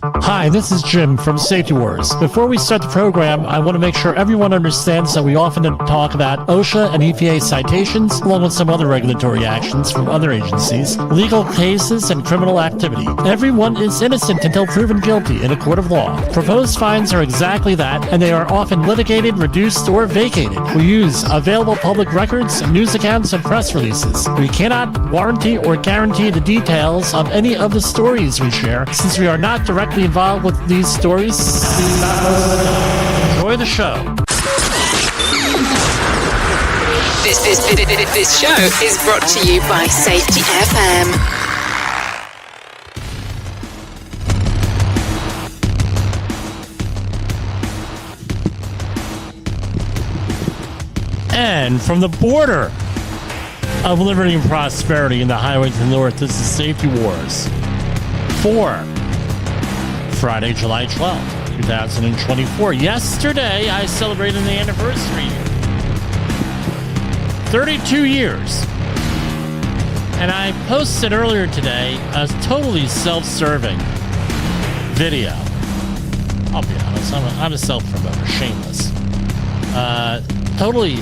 Hi, this is Jim from Safety Wars. Before we start the program, I want to make sure everyone understands that we often talk about OSHA and EPA citations, along with some other regulatory actions from other agencies, legal cases, and criminal activity. Everyone is innocent until proven guilty in a court of law. Proposed fines are exactly that, and they are often litigated, reduced, or vacated. We use available public records, news accounts, and press releases. We cannot warranty or guarantee the details of any of the stories we share, since we are not directly involved with these stories. Enjoy the show. This show is brought to you by Safety FM. And from the border of liberty and prosperity in the highway to the north, this is Safety Wars for Friday, July 12th, 2024. Yesterday, I celebrated the anniversary. 32 years. And I posted earlier today a totally self-serving video. I'll be honest, I'm a self-promoter, shameless. Totally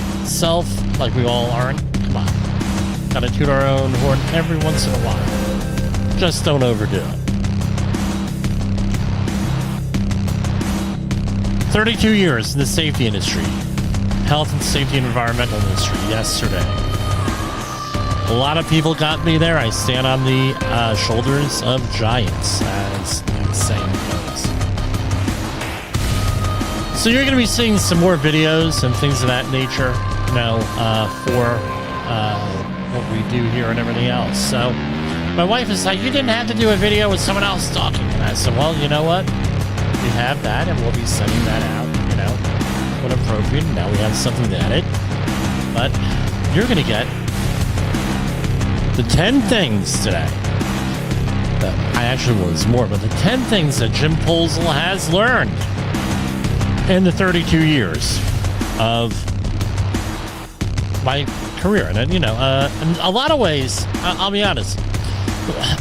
like we all aren't. Come on. Gotta toot our own horn every once in a while. Just don't overdo it. 32 years in the safety industry, health and safety and environmental industry yesterday. A lot of people got me there. I stand on the shoulders of giants, as the saying goes. So you're going to be seeing some more videos and things of that nature, for what we do here and everything else. So my wife is like, you didn't have to do a video with someone else talking. And I said, well, you know what? We have that, and we'll be sending that out, when appropriate. Now we have something to edit. But you're going to get the 10 things today. I actually was more, but the 10 things that Jim Polzel has learned in the 32 years of my career. And, in a lot of ways, I'll be honest.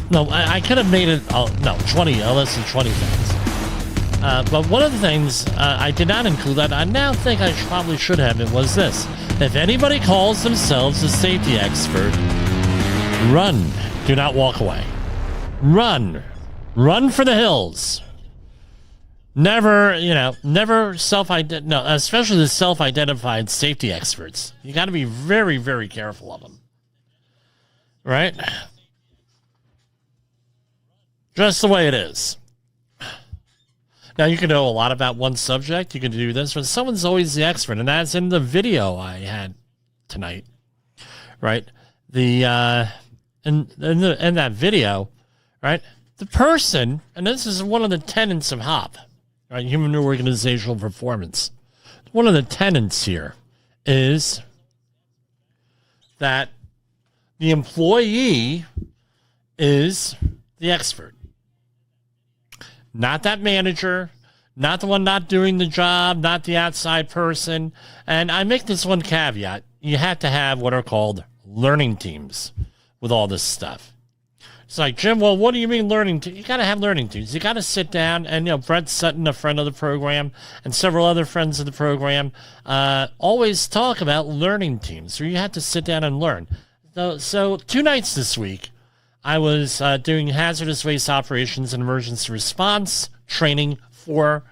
No, I could have made it, 20, less than 20 things. But one of the things I did not include that I now think I probably should have, it was this. If anybody calls themselves a safety expert, run. Do not walk away. Run. Run for the hills. Never especially the self-identified safety experts. You got to be very, very careful of them. Right? Just the way it is. Now, you can know a lot about one subject. You can do this, but someone's always the expert, and that's in the video I had tonight, right? In that video, right? The person, and this is one of the tenets of HOP, right? Human Organizational Performance. One of the tenets here is that the employee is the expert. Not that manager, not the one not doing the job, not the outside person. And I make this one caveat. You have to have what are called learning teams with all this stuff. It's like, Jim, well, what do you mean learning teams? You got to have learning teams. You got to sit down and, Brett Sutton, a friend of the program, and several other friends of the program, always talk about learning teams where you have to sit down and learn. So 2 nights this week, I was doing hazardous waste operations and emergency response training for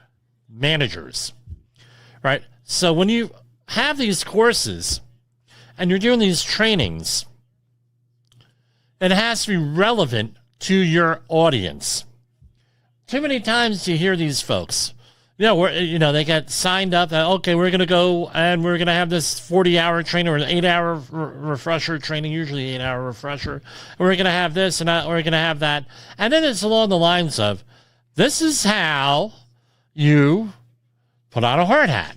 managers, right? So when you have these courses and you're doing these trainings, it has to be relevant to your audience. Too many times you hear these folks, they get signed up. Okay, we're going to go and we're going to have this 40-hour training or an 8-hour refresher training, usually 8-hour refresher. And we're going to have this and we're going to have that. And then it's along the lines of, this is how you put on a hard hat.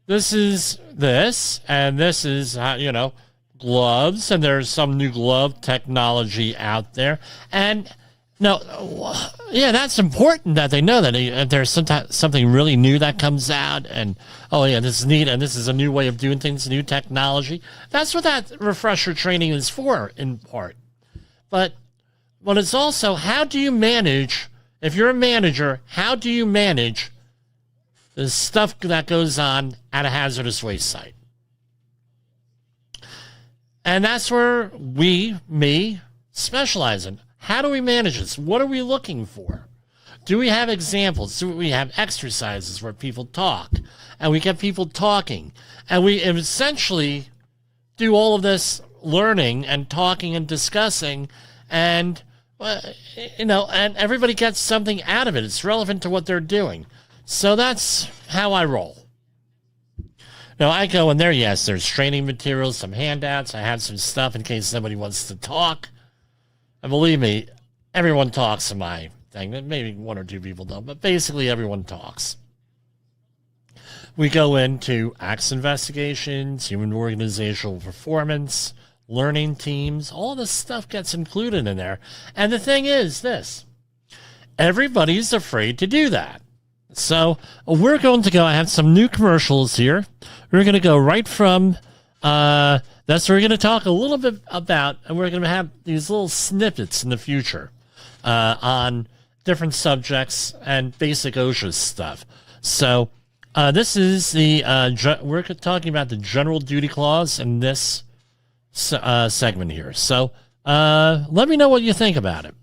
This is this, and this is how, gloves, and there's some new glove technology out there. And no, yeah, that's important that they know that if there's something really new that comes out, and this is neat, and this is a new way of doing things, new technology. That's what that refresher training is for, in part. But it's also, how do you manage if you're a manager, how do you manage the stuff that goes on at a hazardous waste site? And that's where me, specialize in. How do we manage this? What are we looking for? Do we have examples? Do we have exercises where people talk and we get people talking and we essentially do all of this learning and talking and discussing and, and everybody gets something out of it. It's relevant to what they're doing. So that's how I roll. Now, I go in there, yes, there's training materials, some handouts. I have some stuff in case somebody wants to talk. And believe me, everyone talks in my thing. Maybe one or two people don't, but basically everyone talks. We go into acts investigations, human organizational performance, learning teams. All this stuff gets included in there. And the thing is this. Everybody's afraid to do that. So we're going to go, I have some new commercials here. We're going to go right from, that's what we're going to talk a little bit about, and we're going to have these little snippets in the future on different subjects and basic OSHA stuff. So this is we're talking about the general duty clause in this segment here. So let me know what you think about it.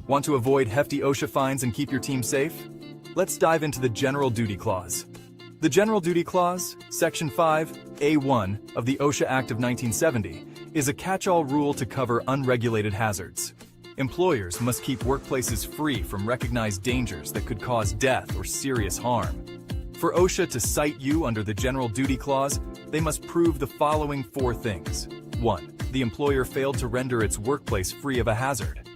Want to avoid hefty OSHA fines and keep your team safe? Let's dive into the General Duty Clause. The General Duty Clause, Section 5A1 of the OSHA Act of 1970, is a catch-all rule to cover unregulated hazards. Employers must keep workplaces free from recognized dangers that could cause death or serious harm. For OSHA to cite you under the General Duty Clause, they must prove the following 4 things. 1. The employer failed to render its workplace free of a hazard.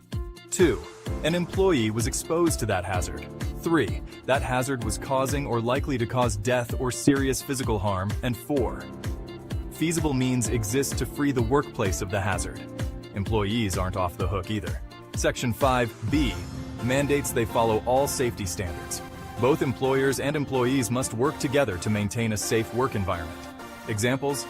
2. An employee was exposed to that hazard. 3. That hazard was causing or likely to cause death or serious physical harm. And 4. Feasible means exist to free the workplace of the hazard. Employees aren't off the hook either. Section 5B mandates they follow all safety standards. Both employers and employees must work together to maintain a safe work environment. Examples: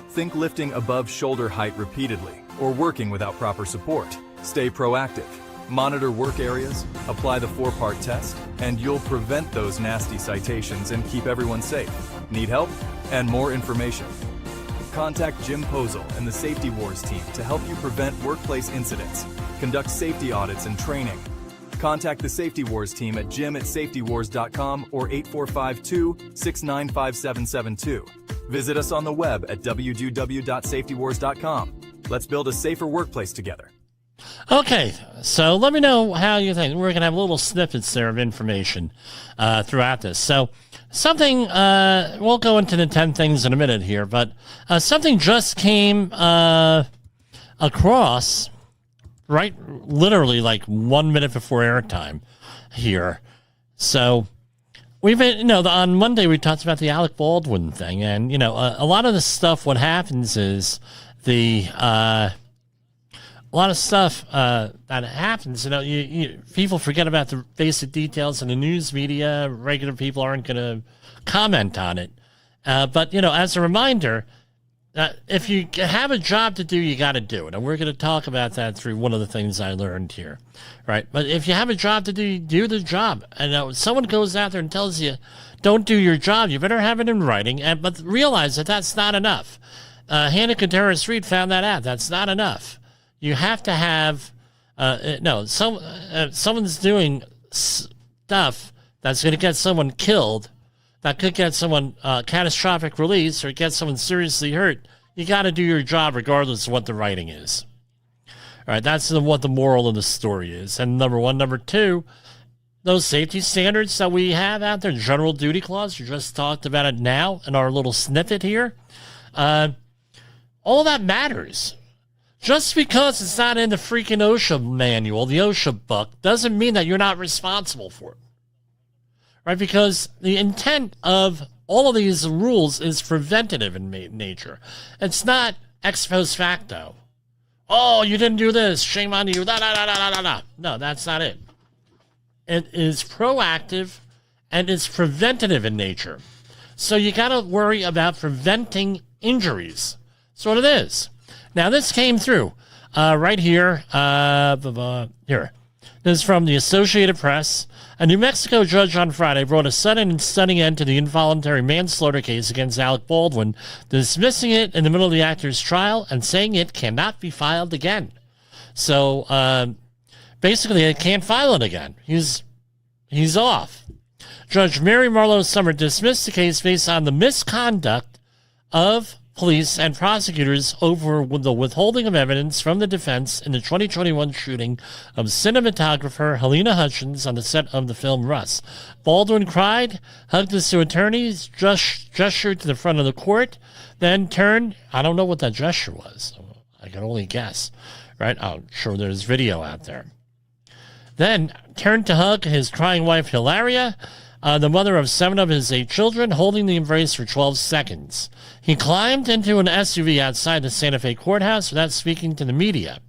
think lifting above shoulder height repeatedly, or working without proper support. Stay proactive. Monitor work areas, apply the 4-part test, and you'll prevent those nasty citations and keep everyone safe. Need help? And more information? Contact Jim Posel and the Safety Wars team to help you prevent workplace incidents, conduct safety audits and training. Contact the Safety Wars team at jim@safetywars.com or 8452-695772. Visit us on the web at www.safetywars.com. Let's build a safer workplace together. Okay, so let me know how you think. We're going to have little snippets there of information throughout this. So something, we'll go into the 10 things in a minute here, but something just came across, right, literally like 1 minute before airtime here. So we've been, on Monday we talked about the Alec Baldwin thing, and, a lot of the stuff, what happens is a lot of stuff that happens, people forget about the basic details in the news media. Regular people aren't going to comment on it. But, as a reminder, if you have a job to do, you got to do it. And we're going to talk about that through one of the things I learned here, right? But if you have a job to do, you do the job. And when someone goes out there and tells you, don't do your job, you better have it in writing. But realize that that's not enough. Hannah Contreras-Reed found that out. That's not enough. You have to have, someone's doing stuff that's going to get someone killed, that could get someone catastrophic release or get someone seriously hurt. You got to do your job regardless of what the writing is. All right, that's what the moral of the story is. And number one. Number two, those safety standards that we have out there, general duty clause, you just talked about it now in our little snippet here. All that matters. Just because it's not in the freaking OSHA manual, the OSHA book, doesn't mean that you're not responsible for it. Right? Because the intent of all of these rules is preventative in nature. It's not ex post facto. Oh, you didn't do this. Shame on you. No, that's not it. It is proactive and it's preventative in nature. So you got to worry about preventing injuries. That's what it is. Now, this came through right here. Here. This is from the Associated Press. A New Mexico judge on Friday brought a sudden and stunning end to the involuntary manslaughter case against Alec Baldwin, dismissing it in the middle of the actor's trial and saying it cannot be filed again. So basically, they can't file it again. He's off. Judge Mary Marlowe Summer dismissed the case based on the misconduct of police and prosecutors over the withholding of evidence from the defense in the 2021 shooting of cinematographer Helena Hutchins on the set of the film Russ. Baldwin cried, hugged his two attorneys, gestured to the front of the court, then turned. I don't know what that gesture was. I can only guess. Right? I'm sure there's video out there. Then turned to hug his crying wife Hilaria, the mother of 7 of his 8 children, holding the embrace for 12 seconds. He climbed into an SUV outside the Santa Fe courthouse without speaking to the media.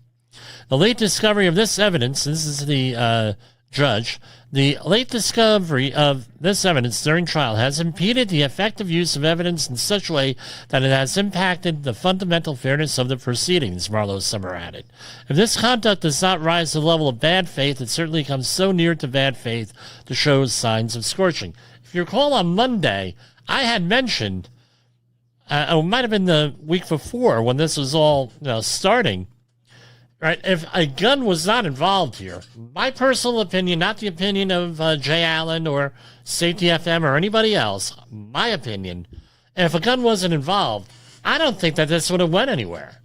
The late discovery of this evidence, this is the judge, the late discovery of this evidence during trial has impeded the effective use of evidence in such a way that it has impacted the fundamental fairness of the proceedings, Marlowe Summer added. If this conduct does not rise to the level of bad faith, it certainly comes so near to bad faith to show signs of scorching. If you recall on Monday, I had mentioned, it might have been the week before when this was all starting, right? If a gun was not involved here, my personal opinion, not the opinion of Jay Allen or Safety FM or anybody else, my opinion, if a gun wasn't involved, I don't think that this would have went anywhere.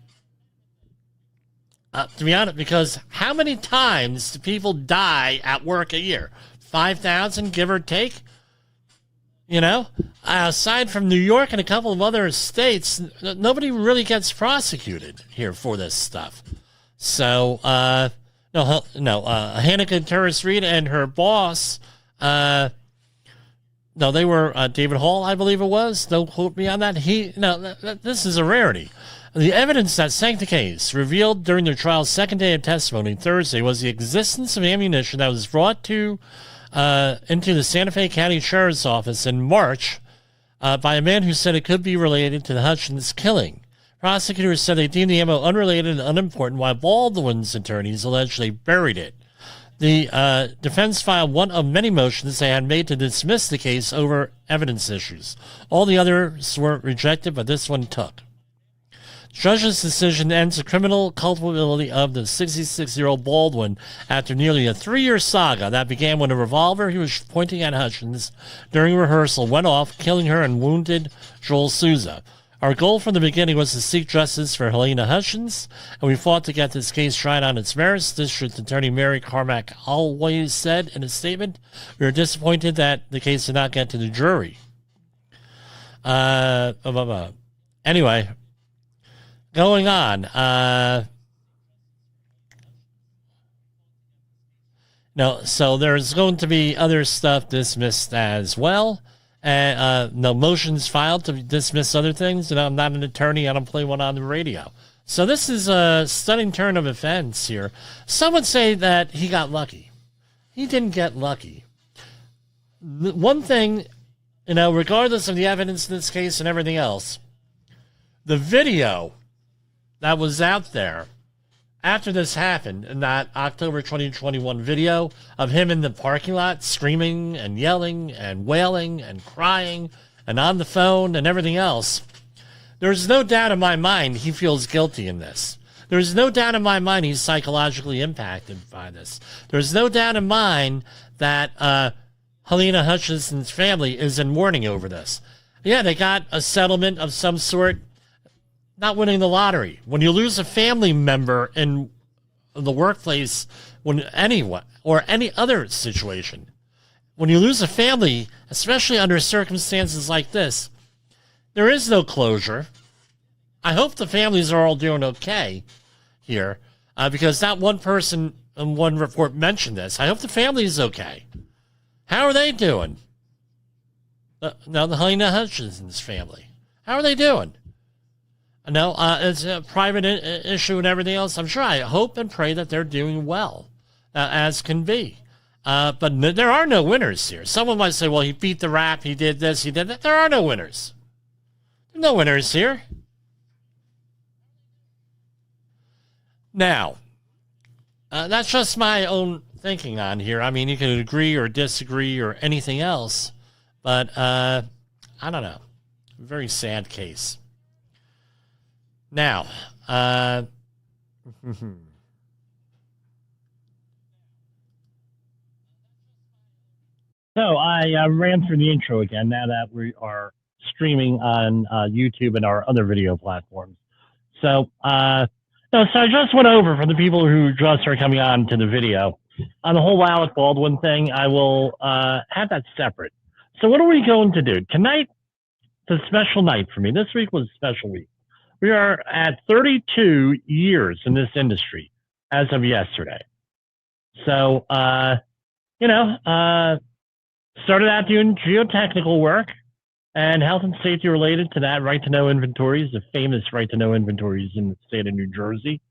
To be honest, because how many times do people die at work a year? 5,000, give or take? Aside from New York and a couple of other states, nobody really gets prosecuted here for this stuff. So, Hanneke Turris Reed and her boss, they were David Hall, I believe it was. Don't quote me on that. This is a rarity. The evidence that sank the case, revealed during the trial's second day of testimony Thursday, was the existence of ammunition that was brought into the Santa Fe County Sheriff's Office in March by a man who said it could be related to the Hutchins killing. Prosecutors said they deemed the ammo unrelated and unimportant, while Baldwin's attorneys alleged they buried it. The defense filed one of many motions they had made to dismiss the case over evidence issues. All the others were rejected, but this one took. The judge's decision ends the criminal culpability of the 66-year-old Baldwin after nearly a 3-year saga that began when a revolver he was pointing at Hutchins during rehearsal went off, killing her and wounded Joel Souza. Our goal from the beginning was to seek justice for Helena Hutchins, and we fought to get this case tried on its merits, District Attorney Mary Carmack always said in a statement. We were disappointed that the case did not get to the jury. Anyway, going on. So there's going to be other stuff dismissed as well. And no motions filed to dismiss other things. I'm not an attorney. I don't play one on the radio. So this is a stunning turn of events here. Some would say that he got lucky. He didn't get lucky. One thing, regardless of the evidence in this case and everything else, the video that was out there after this happened, in that October 2021 video of him in the parking lot screaming and yelling and wailing and crying and on the phone and everything else, there's no doubt in my mind he feels guilty in this. There's no doubt in my mind he's psychologically impacted by this. There's no doubt in mind that Helena Hutchinson's family is in mourning over this. Yeah, they got a settlement of some sort. Not winning the lottery. When you lose a family member in the workplace, or any other situation, when you lose a family, especially under circumstances like this, there is no closure. I hope the families are all doing okay here, because not one person in one report mentioned this. I hope the family is okay. How are they doing? Now, the Helena Hutchinson's family. How are they doing? No, it's a private issue and everything else. I'm sure, I hope and pray that they're doing well, as can be. But there are no winners here. Someone might say, well, he beat the rap, he did this, he did that. There are no winners. There are no winners here. Now, that's just my own thinking on here. I mean, you can agree or disagree or anything else, but I don't know. Very sad case. Now, so I ran through the intro again now that we are streaming on YouTube and our other video platforms. So, so I just went over for the people who just are coming on to the video. On the whole Alec Baldwin thing, I will have that separate. So what are we going to do? Tonight, it's a special night for me. This week was a special week. We are at 32 years in this industry as of yesterday. So, started out doing geotechnical work and health and safety related to that, right to know inventories, the famous right to know inventories in the state of New Jersey.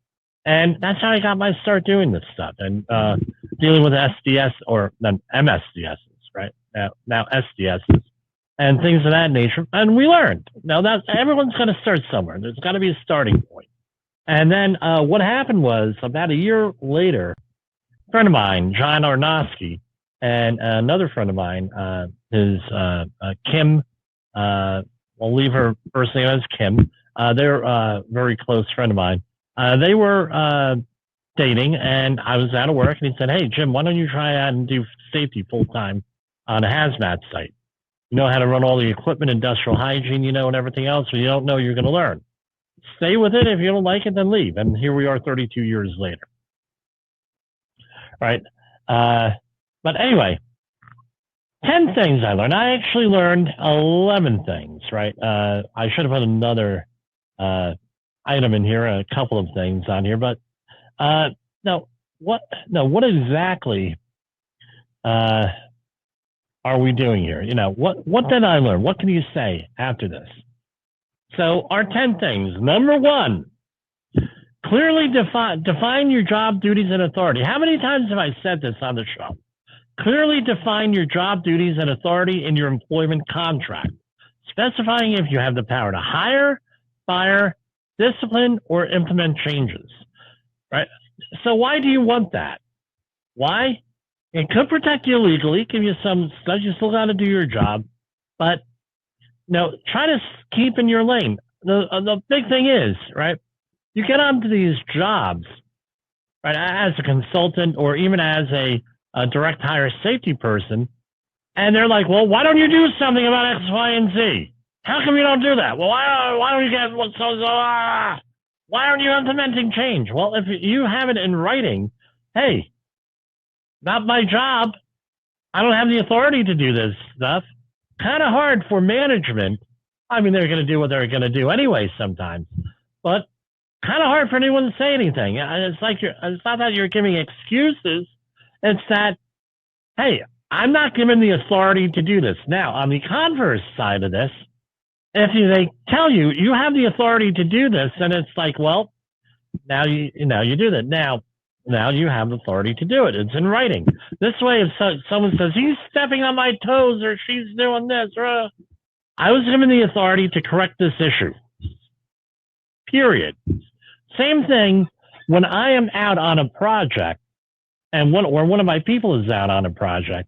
And that's how I got my start doing this stuff and dealing with SDS or MSDSs, right? Now SDSs and things of that nature. And we learned. Now that everyone's going to start somewhere. There's got to be a starting point. And then what happened was about a year later, a friend of mine, John Arnowski, and another friend of mine is Kim. I'll leave her first name as Kim. They're a very close friend of mine. They were dating, and I was out of work, and he said, "Hey, Jim, why don't you try out and do safety full time on a hazmat site? You know how to run all the equipment, industrial hygiene, and everything else. So you don't know, you're going to learn. Stay with it. If you don't like it, then leave." And here we are 32 years later. Right? But anyway, 10 things I learned. I actually learned 11 things, right? I should have put another item in here, a couple of things on here, but what exactly are we doing here? What did I learn? What can you say after this? So our 10 things. Number 1, clearly define your job duties and authority. How many times have I said this on the show? Clearly define your job duties and authority in your employment contract, specifying if you have the power to hire, fire, discipline, or implement changes, right? So why do you want that? Why? It could protect you legally, give you some stuff. You still got to do your job, but try to keep in your lane. The big thing is, right, you get onto these jobs, right, as a consultant or even as a direct hire safety person, and they're like, well, why don't you do something about X, Y, and Z? How come you don't do that? Well, why don't you get why aren't you implementing change? Well, if you have it in writing, hey, not my job. I don't have the authority to do this stuff. Kind of hard for management. I mean, they're going to do what they're going to do anyway sometimes, but kind of hard for anyone to say anything. It's like it's not that you're giving excuses. It's that, hey, I'm not given the authority to do this. Now, on the converse side of this, if they tell you you have the authority to do this, then it's like, well, now you do that. Now you have the authority to do it. It's in writing. This way, if someone says he's stepping on my toes or she's doing this, I was given the authority to correct this issue. Period. Same thing when I am out on a project. And one of my people is out on a project,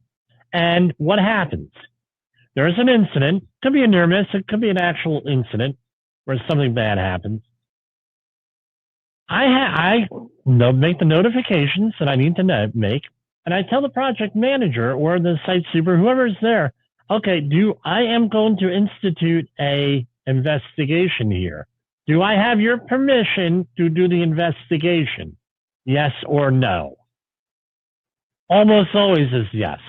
and what happens? There's an incident. It could be a near miss. It could be an actual incident where something bad happens. I make the notifications that I need to make, and I tell the project manager or the site super, whoever's there, okay, I am going to institute a investigation here. Do I have your permission to do the investigation? Yes or no? Almost always is yes.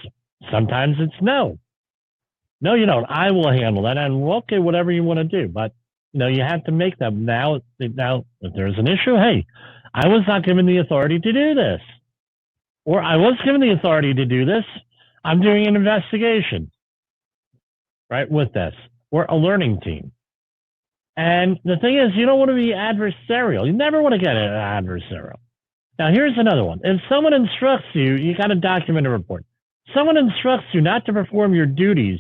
Sometimes it's no. No, you don't. I will handle that. And okay, whatever you want to do. But, you have to make them. Now, if there's an issue, hey, I was not given the authority to do this. Or I was given the authority to do this. I'm doing an investigation, right, with this. Or a learning team. And the thing is, you don't want to be adversarial. You never want to get adversarial. Now, here's another one. If someone instructs you, you got to document a report. Someone instructs you not to perform your duties,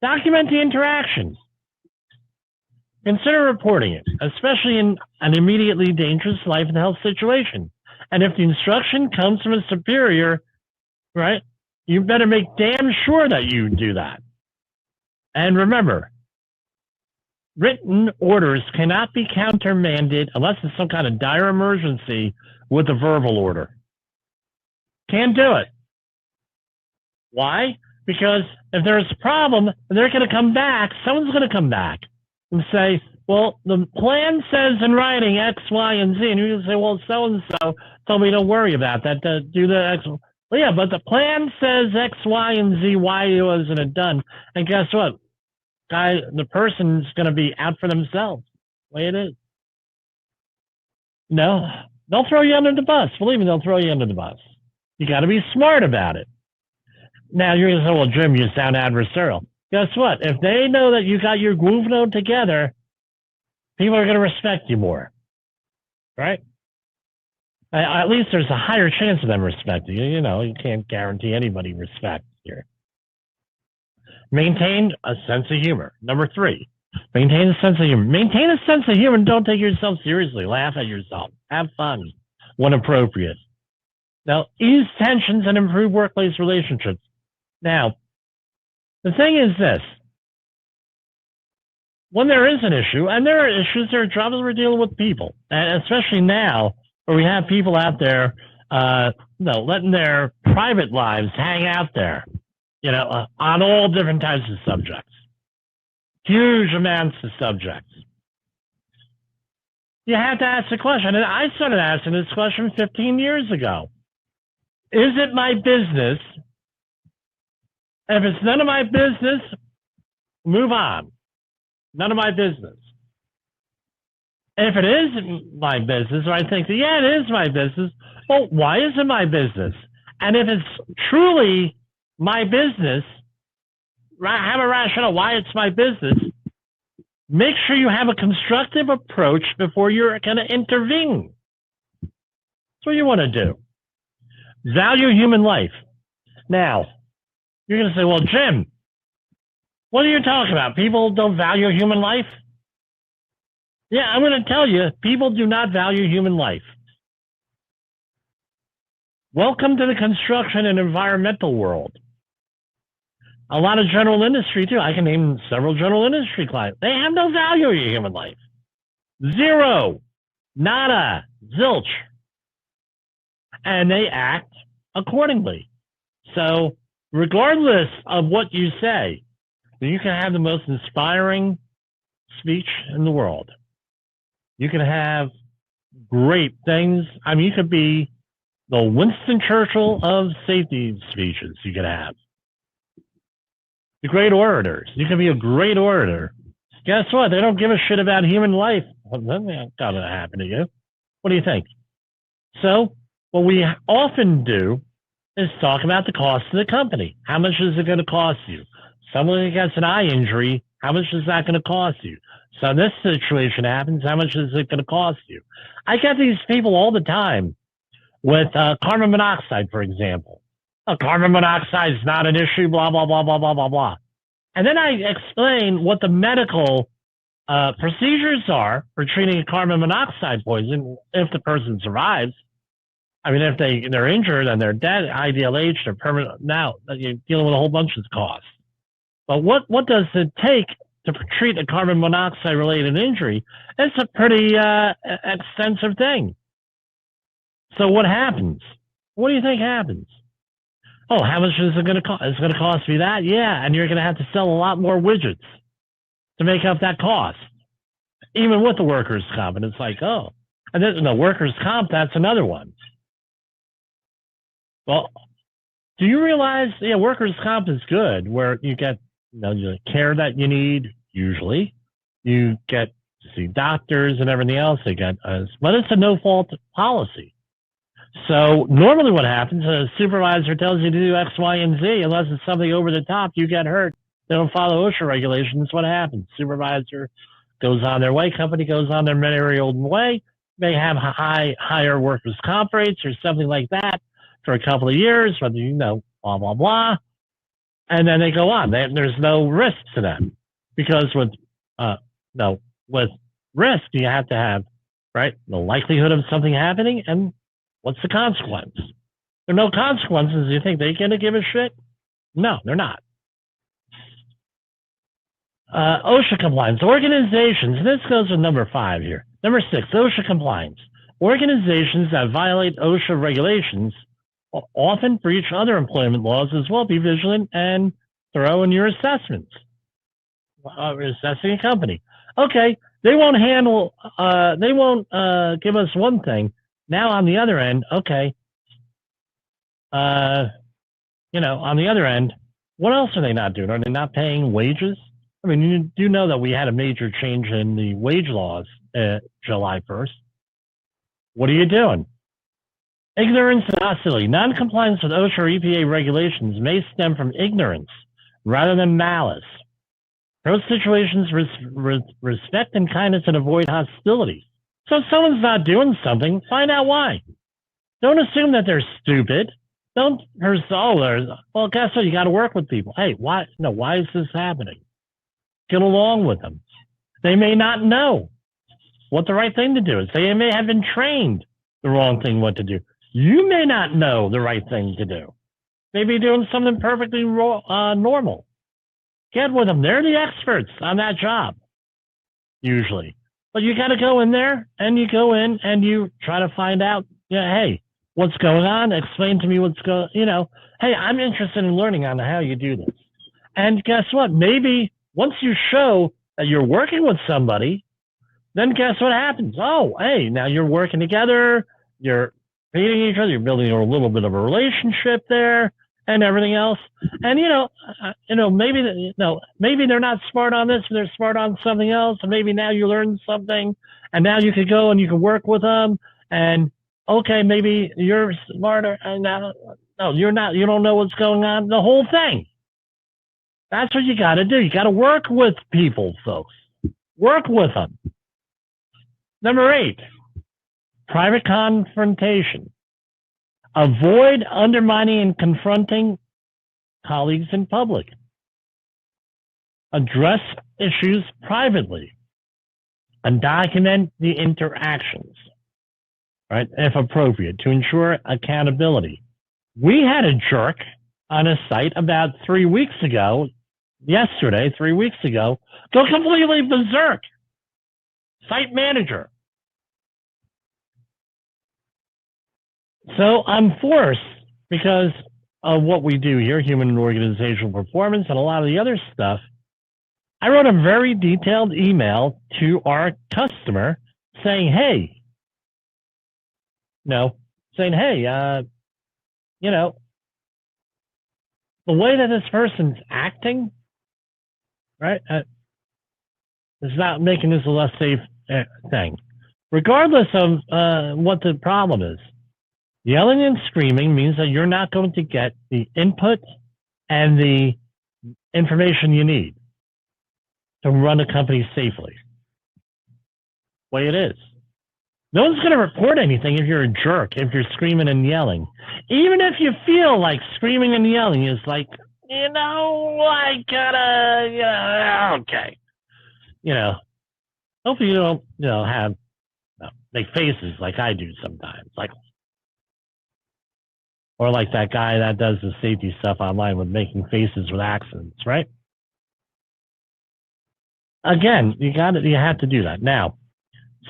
document the interaction. Consider reporting it, especially in an immediately dangerous life and health situation. And if the instruction comes from a superior, right? You better make damn sure that you do that. And remember, written orders cannot be countermanded unless it's some kind of dire emergency with a verbal order. Can't do it. Why? Because if there's a problem, they're going to come back. Someone's going to come back and say, well, the plan says in writing X, Y, and Z. And you can say, well, so-and-so told me don't worry about that. Do the X. Well, yeah, but the plan says X, Y, and Z. Why wasn't it done? And guess what? The person's going to be out for themselves. The way it is. No, they'll throw you under the bus. Believe me, they'll throw you under the bus. You got to be smart about it. Now, you're going to say, well, Jim, you sound adversarial. Guess what? If they know that you got your groove note together, people are going to respect you more. Right? At least there's a higher chance of them respecting you. You know, you can't guarantee anybody respect here. Maintain a sense of humor. Number 3, maintain a sense of humor. Maintain a sense of humor and don't take yourself seriously. Laugh at yourself. Have fun when appropriate. Now, ease tensions and improve workplace relationships. Now, the thing is this. When there is an issue, and there are issues, there are troubles, we're dealing with people. And especially now, where we have people out there, letting their private lives hang out there. On all different types of subjects. Huge amounts of subjects. You have to ask the question, and I started asking this question 15 years ago. Is it my business? And if it's none of my business, move on. None of my business. And if it is my business, or I think, yeah, it is my business, well, why is it my business? And if it's truly my business, have a rationale why it's my business. Make sure you have a constructive approach before you're going to intervene. That's what you want to do. Value human life. Now, you're going to say, well, Jim, what are you talking about? People don't value human life? Yeah, I'm going to tell you, people do not value human life. Welcome to the construction and environmental world. A lot of general industry, too. I can name several general industry clients. They have no value in human life. Zero. Nada. Zilch. And they act accordingly. So, regardless of what you say, you can have the most inspiring speech in the world. You can have great things. I mean, you could be the Winston Churchill of safety speeches you could have. The great orators. You can be a great orator. Guess what? They don't give a shit about human life. Well, that's not going to happen to you. What do you think? So, what we often do is talk about the cost of the company. How much is it going to cost you? Someone gets an eye injury, how much is that going to cost you? So this situation happens, how much is it going to cost you? I get these people all the time with carbon monoxide, for example. Carbon monoxide is not an issue, blah, blah, blah, blah, blah, blah, blah. And then I explain what the medical procedures are for treating a carbon monoxide poison if the person survives. I mean, if they're injured and they're dead, IDLH, they're permanent. Now, you're dealing with a whole bunch of costs. But what does it take to treat a carbon monoxide-related injury? It's a pretty extensive thing. So what happens? What do you think happens? Oh, how much is it going to cost? It's going to cost me that? Yeah, and you're going to have to sell a lot more widgets to make up that cost, even with the workers' comp. And it's like, oh, and then the workers' comp, that's another one. Well, do you realize, workers' comp is good, where you get the care that you need, usually. You get to see doctors and everything else. But it's a no-fault policy. So normally what happens, a supervisor tells you to do X, Y, and Z. Unless it's something over the top, you get hurt. They don't follow OSHA regulations. What happens? Supervisor goes on their way. Company goes on their merry old way. They have higher workers' comp rates or something like that for a couple of years, whether blah, blah, blah. And then they go on. There's no risk to them. Because with risk, you have to have, right, the likelihood of something happening and what's the consequence? There are no consequences. You think they're going to give a shit? No, they're not. OSHA compliance. Organizations, this goes with number 5 here. Number 6, OSHA compliance. Organizations that violate OSHA regulations often breach other employment laws as well. Be vigilant and thorough in your assessments. Assessing a company. Okay, they won't give us one thing. Now on the other end, okay, on the other end, what else are they not doing? Are they not paying wages? I mean, you do know that we had a major change in the wage laws July 1st. What are you doing? Ignorance and hostility. Non-compliance with OSHA or EPA regulations may stem from ignorance rather than malice. Those situations respect and kindness and avoid hostility. So if someone's not doing something, find out why. Don't assume that they're stupid. Don't well, guess what? You got to work with people. Hey, why is this happening? Get along with them. They may not know what the right thing to do is. They may have been trained the wrong thing what to do. You may not know the right thing to do. They be doing something perfectly normal. Get with them. They're the experts on that job, usually. But you got to go in there, and you go in, and you try to find out, hey, what's going on? Explain to me what's going, hey, I'm interested in learning on how you do this. And guess what? Maybe once you show that you're working with somebody, then guess what happens? Oh, hey, now you're working together, you're meeting each other, you're building a little bit of a relationship there and everything else. And, maybe they're not smart on this, they're smart on something else. And maybe now you learn something and now you could go and you can work with them. And okay, maybe you're smarter. And now, no, you're not, you don't know what's going on. The whole thing. That's what you got to do. You got to work with people, folks. Work with them. Number 8, private confrontation. Avoid undermining and confronting colleagues in public. Address issues privately and document the interactions, right, if appropriate, to ensure accountability. We had a jerk on a site about 3 weeks ago, go completely berserk. Site manager. So I'm forced, because of what we do here, human and organizational performance, and a lot of the other stuff, I wrote a very detailed email to our customer saying, hey, the way that this person's acting, right, is not making this a less safe thing. Regardless of what the problem is, yelling and screaming means that you're not going to get the input and the information you need to run a company safely. Way it is. No one's going to report anything if you're a jerk, if you're screaming and yelling. Even if you feel like screaming and yelling is like, I gotta, okay. Hopefully you don't, make faces like I do sometimes. Or like that guy that does the safety stuff online with making faces with accidents, right? Again, you have to do that. Now,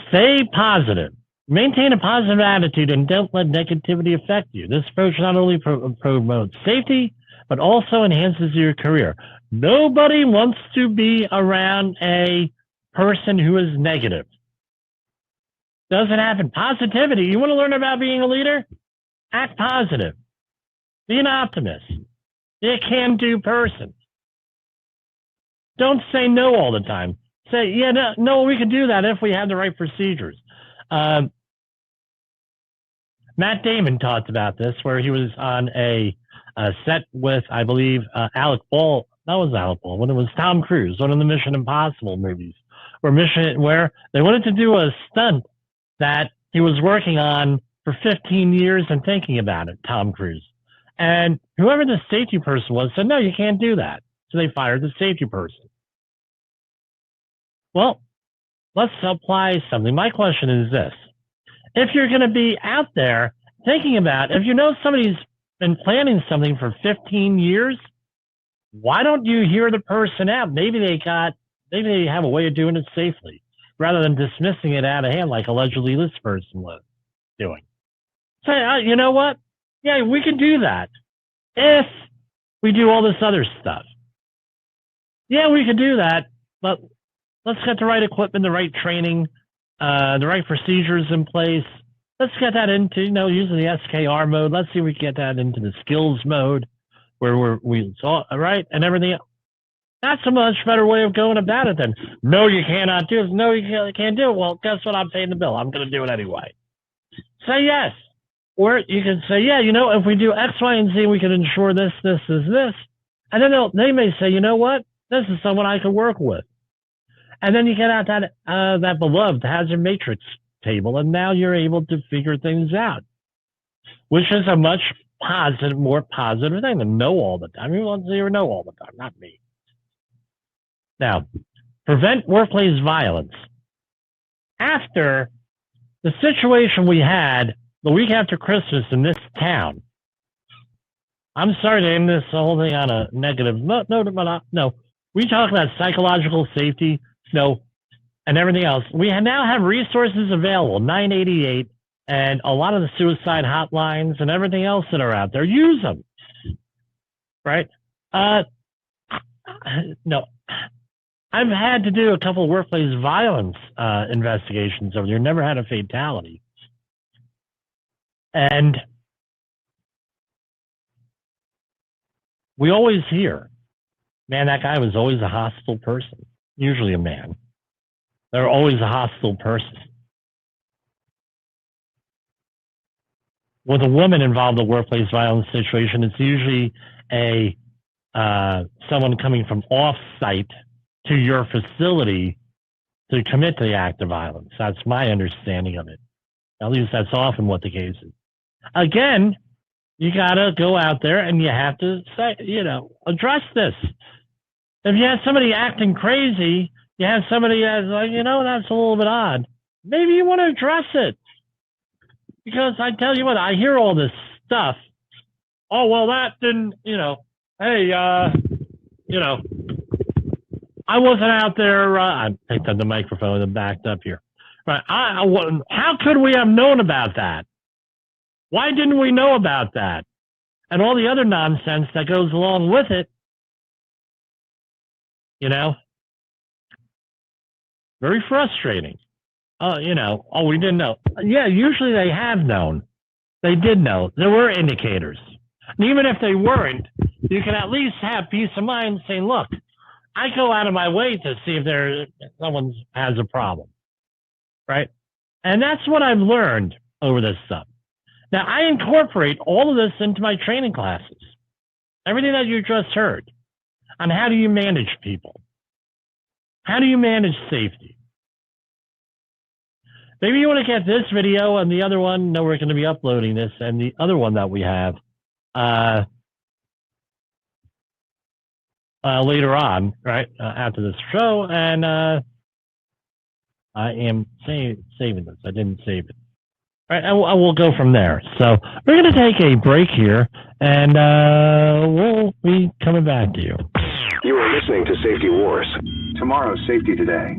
stay positive. Maintain a positive attitude and don't let negativity affect you. This approach not only promotes safety, but also enhances your career. Nobody wants to be around a person who is negative. Doesn't happen. Positivity. You want to learn about being a leader? Act positive. Be an optimist. Be a can-do person. Don't say no all the time. Say, no, we can do that if we have the right procedures. Matt Damon talked about this, where he was on a set with, I believe, Alec Ball. That was Alec Ball. When it was Tom Cruise, one of the Mission Impossible movies, where they wanted to do a stunt that he was working on for 15 years and thinking about it, Tom Cruise. And whoever the safety person was said, no, you can't do that. So they fired the safety person. Well, let's apply something. My question is this. If you're going to be out there thinking about, if you know somebody's been planning something for 15 years, why don't you hear the person out? Maybe they have a way of doing it safely rather than dismissing it out of hand like allegedly this person was doing. Say, you know what? Yeah, we can do that if we do all this other stuff. Yeah, we can do that, but let's get the right equipment, the right training, the right procedures in place. Let's get that into, using the SKR mode. Let's see if we can get that into the skills mode where we saw, right, and everything else. That's a much better way of going about it than, no, you cannot do it. No, you can't do it. Well, guess what? I'm paying the bill. I'm going to do it anyway. Say yes. Or you can say, yeah, if we do X, Y, and Z, we can ensure this, this, this. And then they may say, you know what? This is someone I can work with. And then you get out that beloved hazard matrix table, and now you're able to figure things out, which is a much more positive thing than know all the time. You want to hear know all the time, not me. Now, prevent workplace violence. After the situation we had the week after Christmas in this town, I'm sorry to end this whole thing on a negative note. No. We talk about psychological safety, and everything else. We now have resources available, 988, and a lot of the suicide hotlines and everything else that are out there. Use them, right? No, I've had to do a couple of workplace violence investigations over there. Never had a fatality, and we always hear, man, that guy was always a hostile person. Usually a man. They're always a hostile person. With a woman involved in a workplace violence situation, it's usually someone coming from off-site to your facility to commit the act of violence. That's my understanding of it. At least that's often what the case is. Again, you got to go out there and you have to say, address this. If you have somebody acting crazy, you have somebody that's like, that's a little bit odd. Maybe you want to address it. Because I tell you what, I hear all this stuff. Oh, well, that didn't, hey, I wasn't out there. I picked up the microphone and backed up here. Right. How could we have known about that? Why didn't we know about that? And all the other nonsense that goes along with it. Very frustrating. We didn't know. Yeah, usually they have known. They did know. There were indicators. And even if they weren't, you can at least have peace of mind saying, look, I go out of my way to see if someone has a problem. Right? And that's what I've learned over this stuff. Now, I incorporate all of this into my training classes. Everything that you just heard on how do you manage people? How do you manage safety? Maybe you want to get this video and the other one. No, we're going to be uploading this and the other one that we have later on, right, after this show. And I am saving this. I didn't save it. All right, I will go from there. So we're going to take a break here, and we'll be coming back to you. You are listening to Safety Wars. Tomorrow's Safety Today.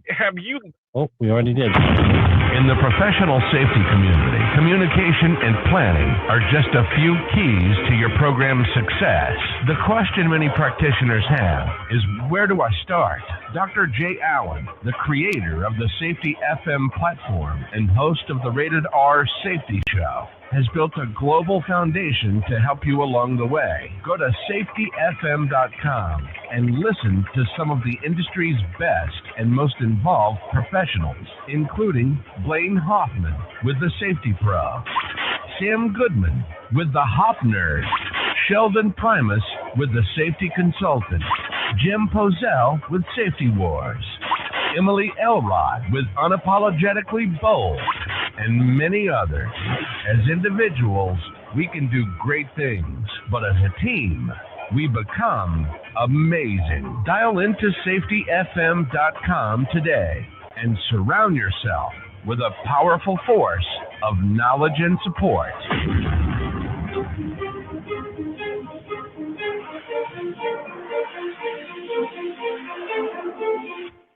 Have you? Oh, we already did. In the professional safety community, communication and planning are just a few keys to your program's success. The question many practitioners have is, where do I start? Dr. Jay Allen, the creator of the Safety FM platform and host of the Rated R Safety Show, has built a global foundation to help you along the way. Go to safetyfm.com and listen to some of the industry's best and most involved professionals, including Blaine Hoffman with the Safety Pro, Sam Goodman with the Hop Nerd, Sheldon Primus with the Safety Consultant, Jim Pozell with Safety Wars, Emily Elrod with Unapologetically Bold, and many others. As individuals, we can do great things, but as a team, we become amazing. Dial into safetyfm.com today and surround yourself with a powerful force of knowledge and support.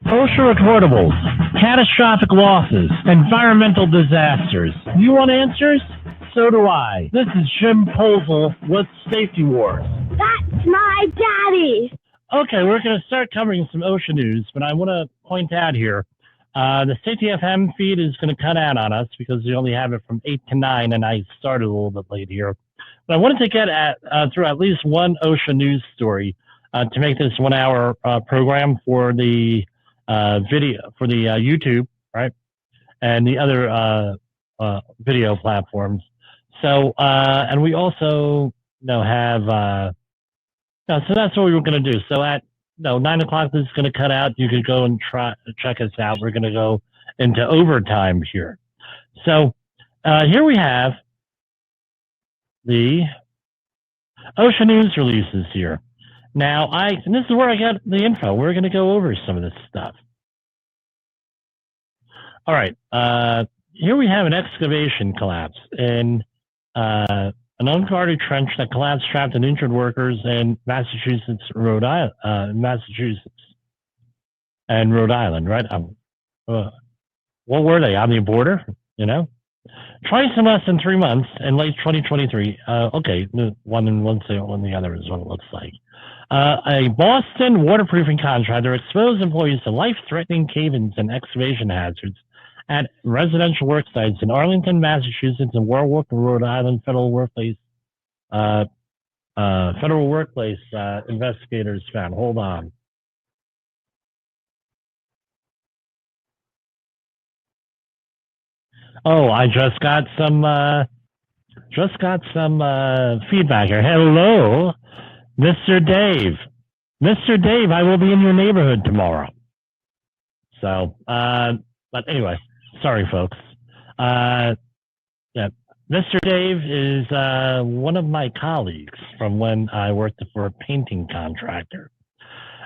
OSHA recordables, catastrophic losses, environmental disasters. You want answers? So do I. This is Jim Posel with Safety Wars. That's my daddy. Okay, we're going to start covering some OSHA news, but I want to point out here, the Safety FM feed is going to cut out on us because we only have it from 8 to 9, and I started a little bit late here. But I wanted to get through at least one OSHA news story to make this 1 hour program for the video, for the YouTube, right? And the other video platforms. So, and we also have, so that's what we were going to do. So at 9 o'clock, this is going to cut out. You could go and check us out. We're going to go into overtime here. So here we have the OSHA news releases here. Now, and this is where I got the info. We're going to go over some of this stuff. All right. Here we have an excavation collapse in an unguarded trench that collapsed, trapped and injured workers in Massachusetts, Massachusetts and Rhode Island, right? What were they, on the border, Twice in less than 3 months in late 2023. Okay, one the other is what it looks like. A Boston waterproofing contractor exposed employees to life-threatening cave-ins and excavation hazards at residential work sites in Arlington, Massachusetts, and Warwick, Rhode Island. Federal workplace investigators found. Hold on. Oh, I just got some feedback here. Hello, Mr. Dave. Mr. Dave, I will be in your neighborhood tomorrow. So, but anyway, sorry, folks. Yeah, Mr. Dave is one of my colleagues from when I worked for a painting contractor.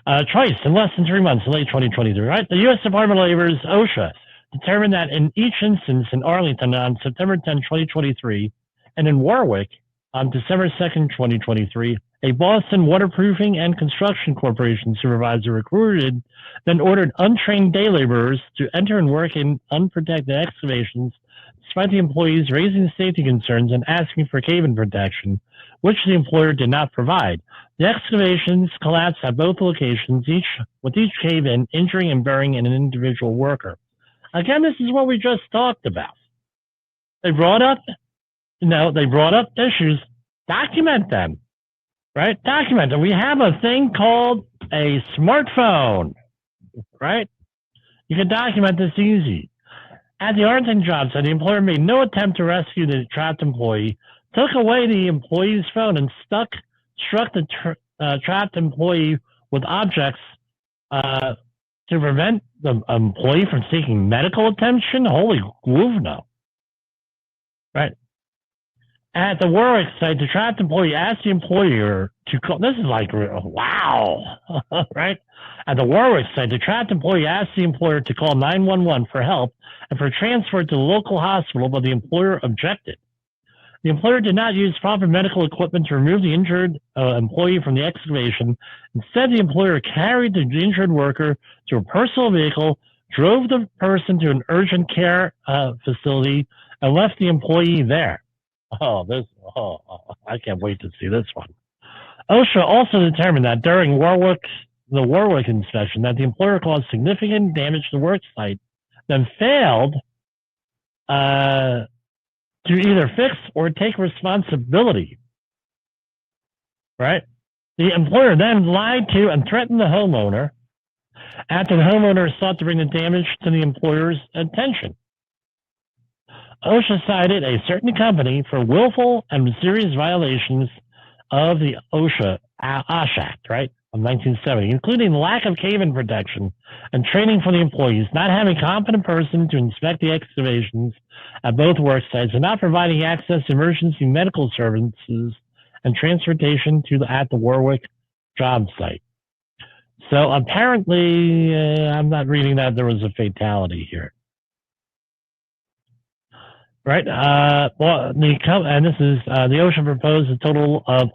Twice in less than 3 months, in late 2023, right? The U.S. Department of Labor's OSHA determined that in each instance in Arlington on September 10, 2023, and in Warwick on December 2nd, 2023, a Boston Waterproofing and Construction Corporation supervisor recruited, then ordered untrained day laborers to enter and work in unprotected excavations, despite the employees raising safety concerns and asking for cave-in protection, which the employer did not provide. The excavations collapsed at both locations, with each cave-in injuring and burying an individual worker. Again, this is what we just talked about. They brought up issues. Document them, right? Document them. We have a thing called a smartphone, right? You can document this easy. At the Arlington job site, the employer made no attempt to rescue the trapped employee, took away the employee's phone, and struck the trapped employee with objects to prevent the employee from seeking medical attention? Holy Gluvno. Right. At the Warwick site, the trapped employee asked the employer to call. This is like, wow. Right. At the Warwick site, the trapped employee asked the employer to call 911 for help and for transfer to the local hospital, but the employer objected. The employer did not use proper medical equipment to remove the injured employee from the excavation. Instead, the employer carried the injured worker to a personal vehicle, drove the person to an urgent care facility, and left the employee there. I can't wait to see this one. OSHA also determined that during the Warwick inspection that the employer caused significant damage to the work site, then failed to either fix or take responsibility, right? The employer then lied to and threatened the homeowner after the homeowner sought to bring the damage to the employer's attention. OSHA cited a certain company for willful and serious violations of the OSHA Act, right, of 1970, including lack of cave-in protection and training for the employees, not having a competent person to inspect the excavations at both work sites, and not providing access to emergency medical services and transportation at the Warwick job site. So apparently, I'm not reading that there was a fatality here. Right. And this is the OSHA proposed a total of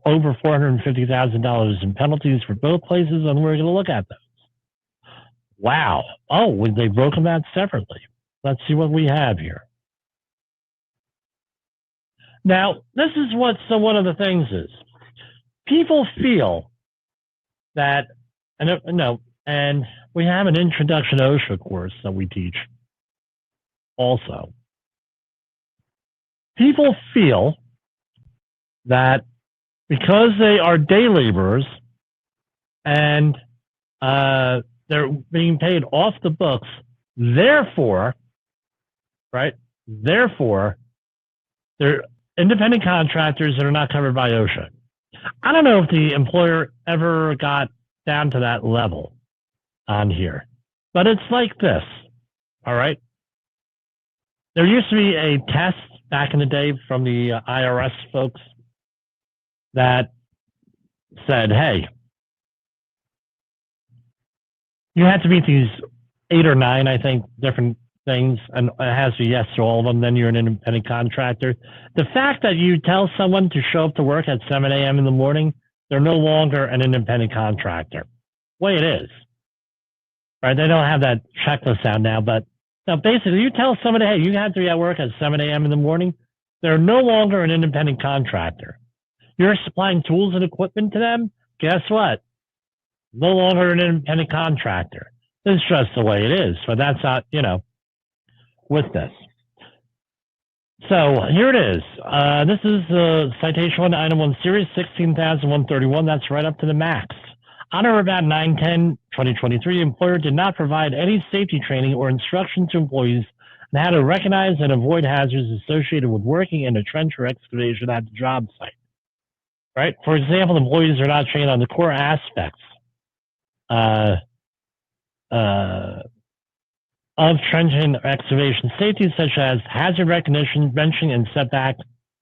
over $450,000 in penalties for both places, and we're going to look at those. Wow. Oh, they broke them out separately. Let's see what we have here. Now, this is what one of the things is. People feel that, and we have an introduction to OSHA course that we teach also. People feel that because they are day laborers and they're being paid off the books, therefore, they're independent contractors that are not covered by OSHA. I don't know if the employer ever got down to that level on here, but it's like this, all right? There used to be a test back in the day from the IRS folks that said, hey, you have to meet these 8 or 9, I think, different things, and it has to be yes to all of them, then you're an independent contractor. The fact that you tell someone to show up to work at 7 a.m. in the morning, they're no longer an independent contractor. Way it is. Right? They don't have that checklist out now, but now basically you tell somebody, hey, you have to be at work at 7 a.m. in the morning, they're no longer an independent contractor. You're supplying tools and equipment to them, guess what? No longer an independent contractor. It's just the way it is, but that's not, with this. So here it is. This is citation 1, item 1 series 16,131. That's right up to the max. On or about 9/10/2023, the employer did not provide any safety training or instruction to employees on how to recognize and avoid hazards associated with working in a trench or excavation at the job site. Right? For example, employees are not trained on the core aspects of trench and excavation safety, such as hazard recognition, benching, and setback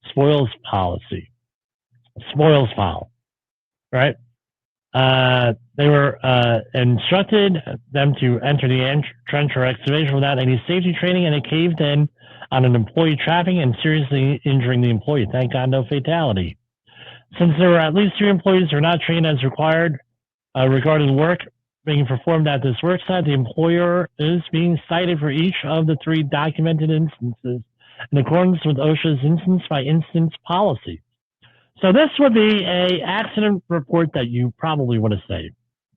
spoils file, right? They were instructed them to enter the trench or excavation without any safety training, and it caved in on an employee trapping and seriously injuring the employee. Thank God, no fatality. Since there were at least 3 employees who were not trained as required regarding work being performed at this work site, the employer is being cited for each of the 3 documented instances in accordance with OSHA's instance-by-instance policy. So this would be a accident report that you probably want to save,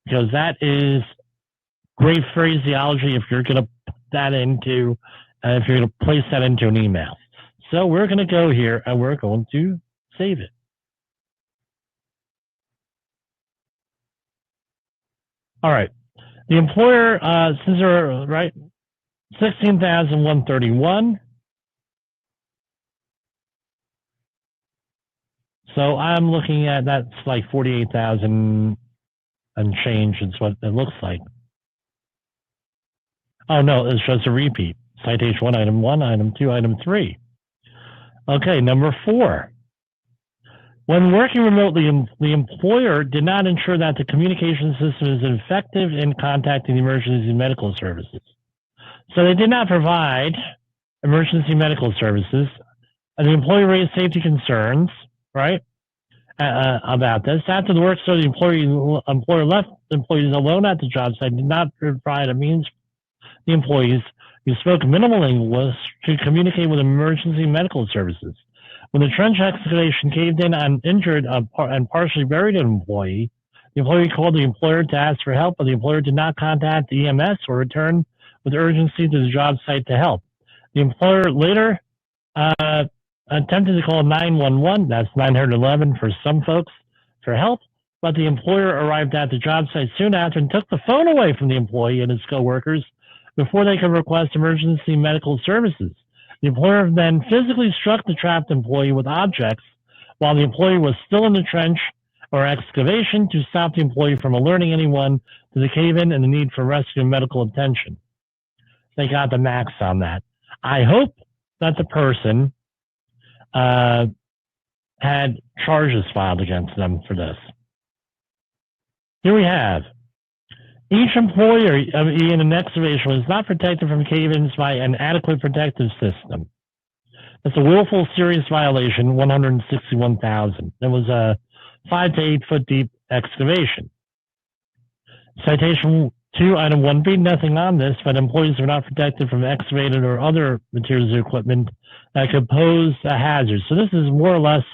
because that is great phraseology if you're going to put that into, if you're going to place that into an email. So we're going to go here and we're going to save it. All right. The employer, since they're, right, 16,131. So I'm looking at, that's like 48,000 and change is what it looks like. Oh, no, it's just a repeat. Citation 1, item 2, item 3. Okay, number 4. When working remotely, the employer did not ensure that the communication system is effective in contacting the emergency medical services. So they did not provide emergency medical services. And the employee raised safety concerns, right, about this. After the work started, the employer left employees alone at the job site, did not provide a means for the employees who spoke minimal English to communicate with emergency medical services. When the trench excavation caved in and injured and partially buried an employee, the employee called the employer to ask for help, but the employer did not contact the EMS or return with urgency to the job site to help. The employer later attempted to call 911, that's 911 for some folks, for help, but the employer arrived at the job site soon after and took the phone away from the employee and his coworkers before they could request emergency medical services. The employer then physically struck the trapped employee with objects while the employee was still in the trench or excavation to stop the employee from alerting anyone to the cave-in and the need for rescue and medical attention. They got the max on that. I hope that the person had charges filed against them for this. Here we have, each employee in an excavation was not protected from cave-ins by an adequate protective system. That's a willful serious violation, 161,000. It was a 5 to 8 foot deep excavation. Citation 2, item 1B, nothing on this, but employees are not protected from excavated or other materials or equipment that could pose a hazard. So this is more or less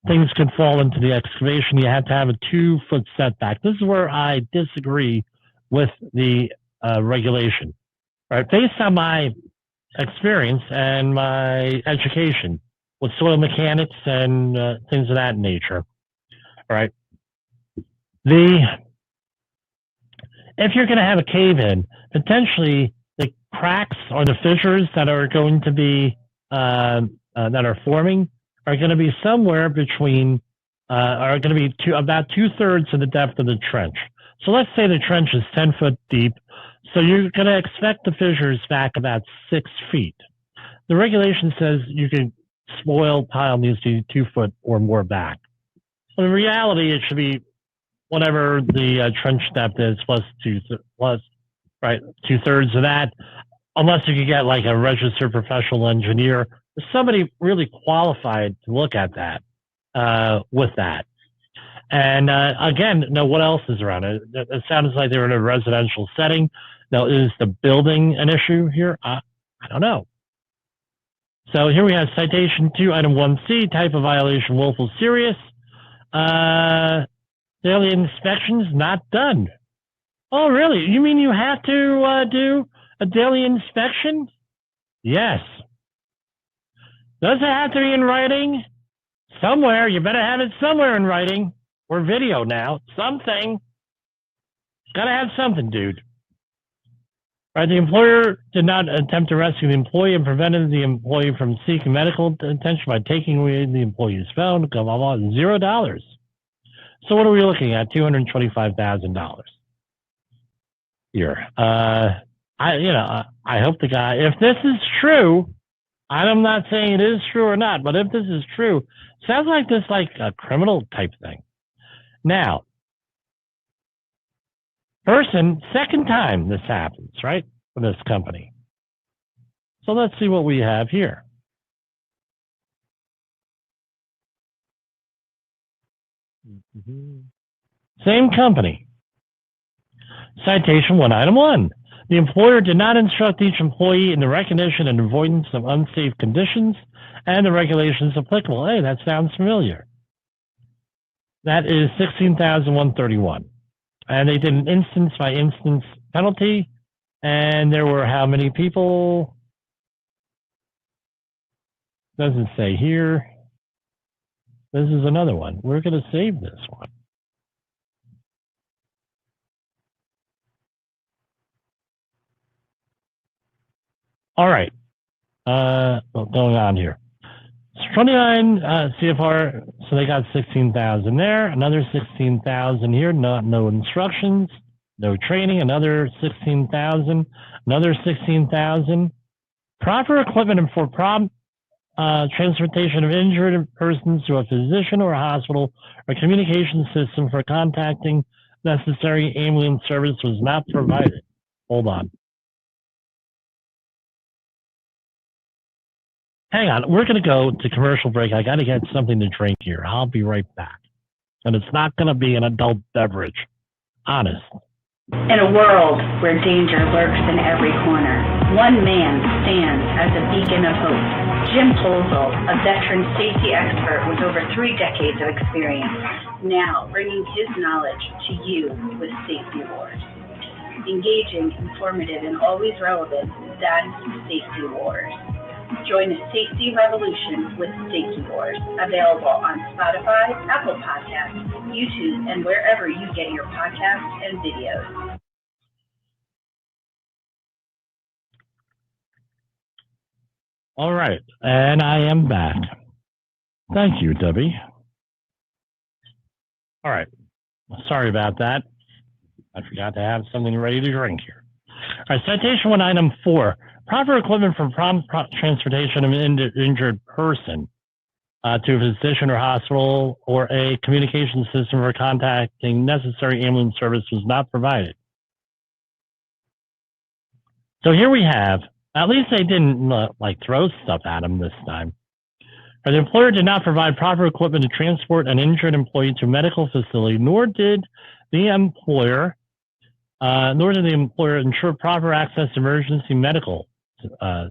things could fall into the excavation. You have to have a 2 foot setback. This is where I disagree with the regulation. All right, based on my experience and my education with soil mechanics and things of that nature. All right. If you're going to have a cave in, potentially the cracks or the fissures that are going to be that are forming are going to be somewhere between are going to be about 2/3 of the depth of the trench. So let's say the trench is 10 foot deep. So you're going to expect the fissures back about 6 feet. The regulation says you can spoil pile needs to be 2 foot or more back. So in reality, it should be whatever the trench depth is plus 2/3 of that, unless you could get like a registered professional engineer, somebody really qualified to look at that with that. And again, no, what else is around it? It sounds like they're in a residential setting. Now, is the building an issue here? I don't know. So here we have citation 2, item 1C, type of violation, willful serious. Daily inspections not done. Oh, really? You mean you have to do a daily inspection? Yes. Does it have to be in writing? Somewhere. You better have it somewhere in writing. Or video now. Something. Gotta have something, dude. Right, the employer did not attempt to rescue the employee and prevented the employee from seeking medical attention by taking away the employee's phone, blah, blah, blah, $0. So what are we looking at? $225,000 here. I hope the guy, if this is true, I'm not saying it is true or not, but if this is true, sounds like this like a criminal type thing. Now, second time this happens, right, for this company. So let's see what we have here. Same company. Citation 1, item 1. The employer did not instruct each employee in the recognition and avoidance of unsafe conditions and the regulations applicable. Hey, that sounds familiar. That is $16,131. And they did an instance by instance penalty. And there were how many people? Doesn't say here. This is another one. We're going to save this one. All right. Going on here. 29 CFR, so they got 16,000 there, another 16,000 here, no instructions, no training, another 16,000, another 16,000. Proper equipment and for prompt transportation of injured persons to a physician or a hospital or communication system for contacting necessary ambulance service was not provided. Hold on. Hang on, we're going to go to commercial break. I got to get something to drink here. I'll be right back. And it's not going to be an adult beverage. Honest. In a world where danger lurks in every corner, one man stands as a beacon of hope. Jim Polzel, a veteran safety expert with over 3 decades of experience, now bringing his knowledge to you with Safety Wars. Engaging, informative, and always relevant, that's Safety Wars. Join the safety revolution with Safety Wars, available on Spotify, Apple Podcasts, YouTube, and wherever you get your podcasts and videos. All right, and I am back. Thank you, Debbie. All right, sorry about that. I forgot to have something ready to drink here. All right, citation 1, item 4. Proper equipment for prompt transportation of an injured person to a physician or hospital or a communication system for contacting necessary ambulance service was not provided. So here we have At least they didn't like throw stuff at him this time. The employer did not provide proper equipment to transport an injured employee to a medical facility, nor did the employer ensure proper access to emergency medical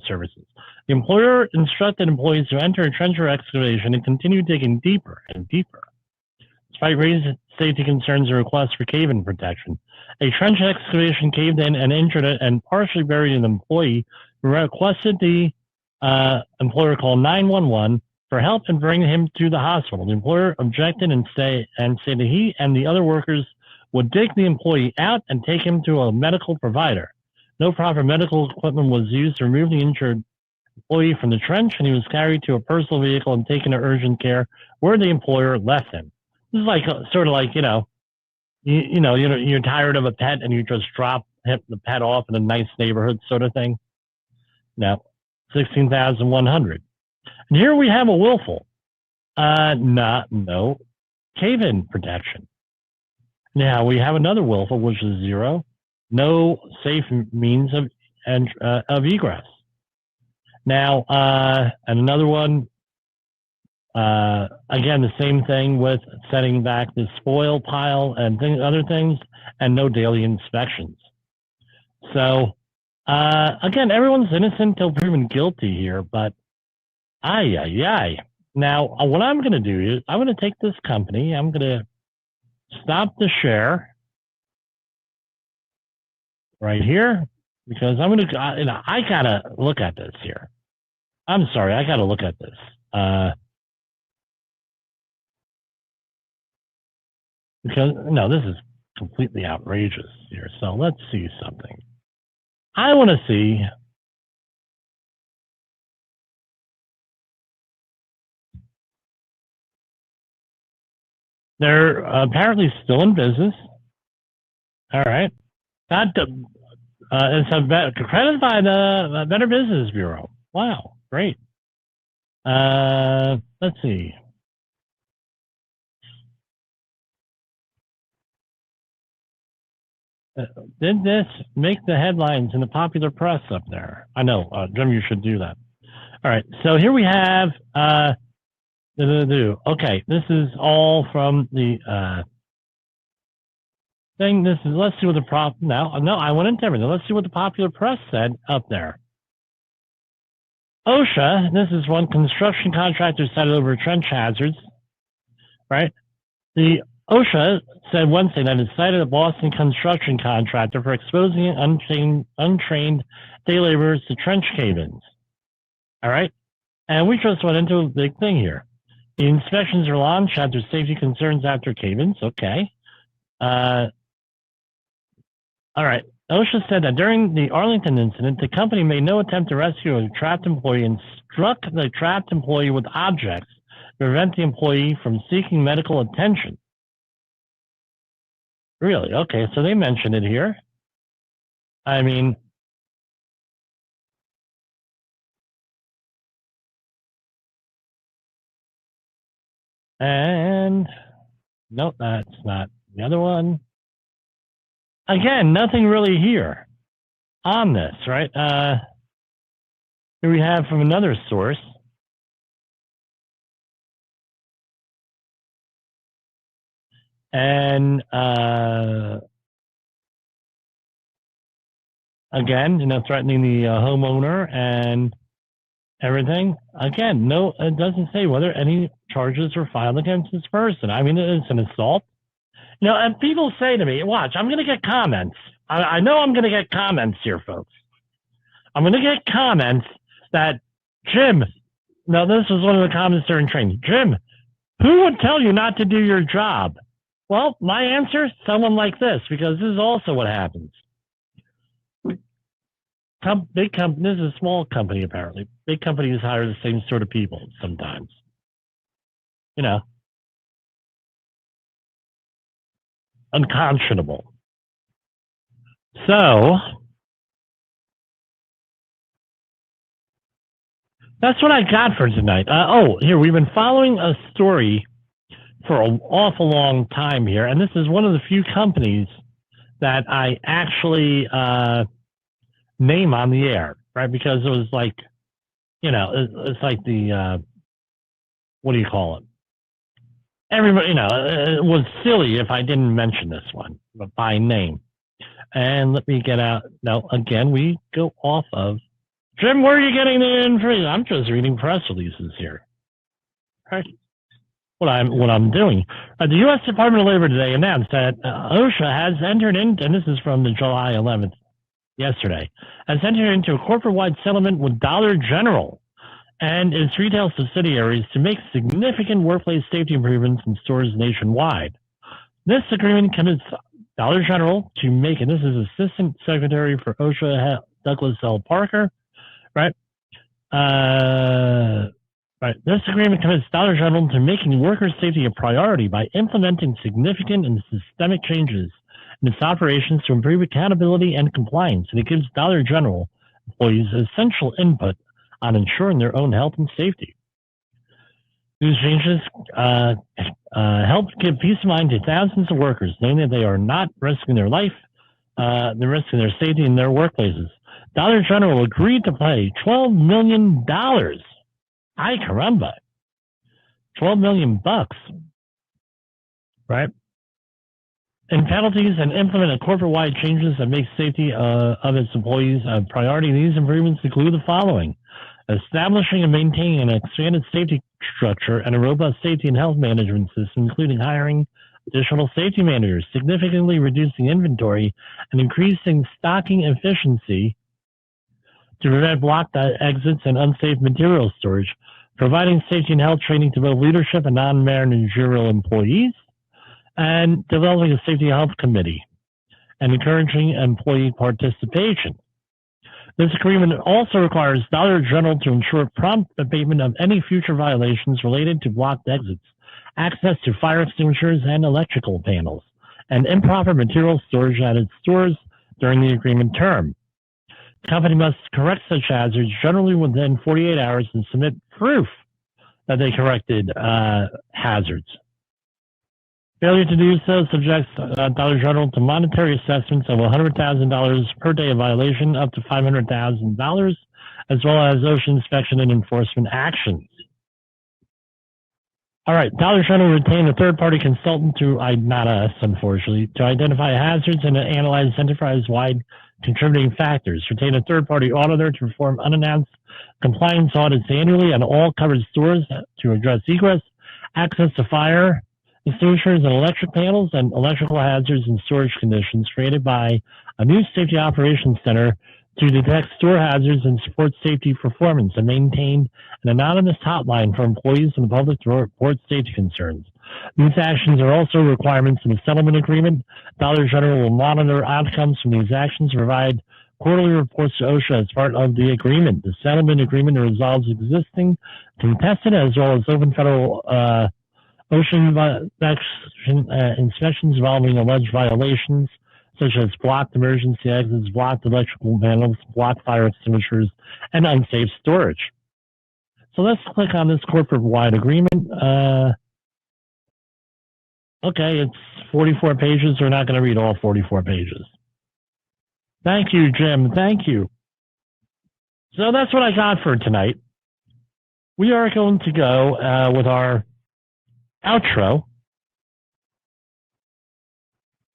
services. The employer instructed employees to enter a trench or excavation and continue digging deeper and deeper. Despite raised safety concerns and requests for cave-in protection, a trench excavation caved in and injured and partially buried an employee who requested the employer call 911 for help and bring him to the hospital. The employer objected and said that he and the other workers would dig the employee out and take him to a medical provider. No proper medical equipment was used to remove the injured employee from the trench, and he was carried to a personal vehicle and taken to urgent care where the employer left him. This is like sort of like, you're tired of a pet and you just drop the pet off in a nice neighborhood sort of thing. No, 16,100. And here we have a willful. No cave-in protection. Now we have another willful, which is 0. No safe means of egress. Now, and another one, again, the same thing with setting back the spoil pile and other things, and no daily inspections. So, again, everyone's innocent until proven guilty here, but Now, what I'm going to do is I'm going to take this company, I'm going to stop the share right here, because I'm going to, I got to look at this here. I'm sorry, I got to look at this. Because, no, this is completely outrageous here. So let's see something. I want to see. They're apparently still in business. All right. That it's credited by the Better Business Bureau. Wow, great. Let's see. Did this make the headlines in the popular press up there? I know, Jim, you should do that. All right, so here we have, okay, this is all from the thing. This is, let's see what the no, I went into everything. Let's see what the popular press said up there. OSHA, this is one construction contractor cited over trench hazards, right? The OSHA said Wednesday that it cited a Boston construction contractor for exposing untrained day laborers to trench cave-ins. All right? And we just went into a big thing here. The inspections are launched after safety concerns after cave-ins. Okay. All right. OSHA said that during the Arlington incident, the company made no attempt to rescue a trapped employee and struck the trapped employee with objects to prevent the employee from seeking medical attention. Really? Okay, so they mentioned it here. I mean, and nope, that's not the other one. Again, nothing really here on this, right? Here we have from another source. And again, threatening the homeowner and everything. Again, no, it doesn't say whether any charges were filed against this person. I mean, it's an assault. And people say to me, watch, I'm going to get comments. I know I'm going to get comments here, folks. I'm going to get comments that, Jim, now this was one of the comments during training. Jim, who would tell you not to do your job? Well, my answer, someone like this, because this is also what happens. Big company, this is a small company, apparently. Big companies hire the same sort of people sometimes. Unconscionable. So, that's what I got for tonight. Here, we've been following a story for an awful long time here, and this is one of the few companies that I actually name on the air. right? Because it was like, it's like the, what do you call it? Everybody, it was silly if I didn't mention this one by name. And let me get out. Now, again, we go off of Jim. Where are you getting the information? I'm just reading press releases here. Right? What I'm doing. The U.S. Department of Labor today announced that OSHA has entered into, and this is from the July 11th, yesterday, has entered into a corporate-wide settlement with Dollar General and its retail subsidiaries to make significant workplace safety improvements in stores nationwide. This agreement commits Dollar General to make, and this is Assistant Secretary for OSHA, Douglas L. Parker, right? Right. This agreement commits Dollar General to making worker safety a priority by implementing significant and systemic changes in its operations to improve accountability and compliance, and it gives Dollar General employees essential input on ensuring their own health and safety. These changes help give peace of mind to thousands of workers, knowing that they are not risking their life, they're risking their safety in their workplaces. Dollar General agreed to pay $12 million. Ay caramba. $12 million, right? And penalties, and implement a corporate-wide changes that make safety of its employees a priority. These improvements include the following: establishing and maintaining an expanded safety structure and a robust safety and health management system, including hiring additional safety managers, significantly reducing inventory and increasing stocking efficiency to prevent blocked exits and unsafe material storage, providing safety and health training to both leadership and non-managerial employees, and developing a safety and health committee, and encouraging employee participation. This agreement also requires Dollar General to ensure prompt abatement of any future violations related to blocked exits, access to fire extinguishers and electrical panels, and improper material storage at its stores during the agreement term. The company must correct such hazards generally within 48 hours and submit proof that they corrected hazards. Failure to do so subjects Dollar General to monetary assessments of $100,000 per day of violation, up to $500,000, as well as OSHA inspection and enforcement actions. All right, Dollar General retained a third-party consultant not us, unfortunately, to identify hazards and analyze enterprise-wide contributing factors. Retain a third-party auditor to perform unannounced compliance audits annually on all covered stores to address egress, access to fire extinguishers and electric panels, and electrical hazards and storage conditions created by a new safety operations center to detect store hazards and support safety performance, and maintain an anonymous hotline for employees and the public to report safety concerns. These actions are also requirements in the settlement agreement. Dollar General will monitor outcomes from these actions and provide quarterly reports to OSHA as part of the agreement. The settlement agreement resolves existing, contested, as well as open federal OSHA inspections involving alleged violations, such as blocked emergency exits, blocked electrical panels, blocked fire extinguishers, and unsafe storage. So let's click on this corporate-wide agreement. Okay, it's 44 pages. We're not going to read all 44 pages. Thank you, Jim. Thank you. So that's what I got for tonight. We are going to go with our outro.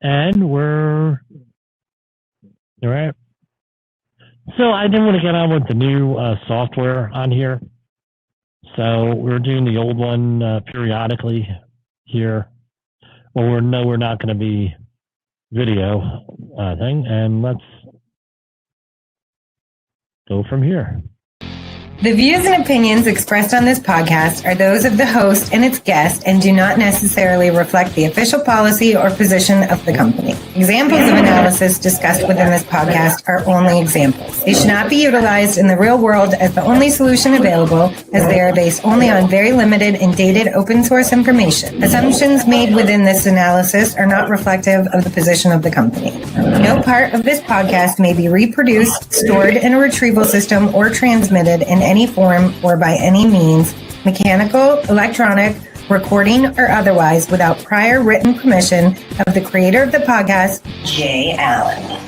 And we're all right. So I didn't want to get on with the new software on here. So we're doing the old one periodically here. Well, we're not going to be video thing. And let's go from here. The views and opinions expressed on this podcast are those of the host and its guest and do not necessarily reflect the official policy or position of the company. Examples of analysis discussed within this podcast are only examples. They should not be utilized in the real world as the only solution available, as they are based only on very limited and dated open source information. Assumptions made within this analysis are not reflective of the position of the company. No part of this podcast may be reproduced, stored in a retrieval system, or transmitted in any form or by any means, mechanical, electronic, recording, or otherwise, without prior written permission of the creator of the podcast, Jay Allen.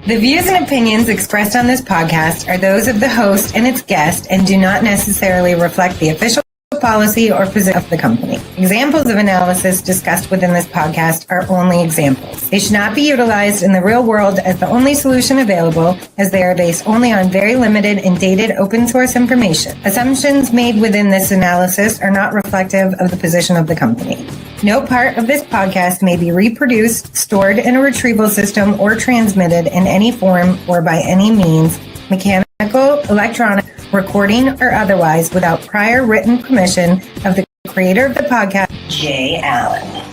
The views and opinions expressed on this podcast are those of the host and its guest and do not necessarily reflect the official policy or position of the company. Examples of analysis discussed within this podcast are only examples. They should not be utilized in the real world as the only solution available, as they are based only on very limited and dated open source information. Assumptions made within this analysis are not reflective of the position of the company. No part of this podcast may be reproduced, stored in a retrieval system, or transmitted in any form or by any means, mechanical, electronic, recording, or otherwise, without prior written permission of the creator of the podcast, Jay Allen.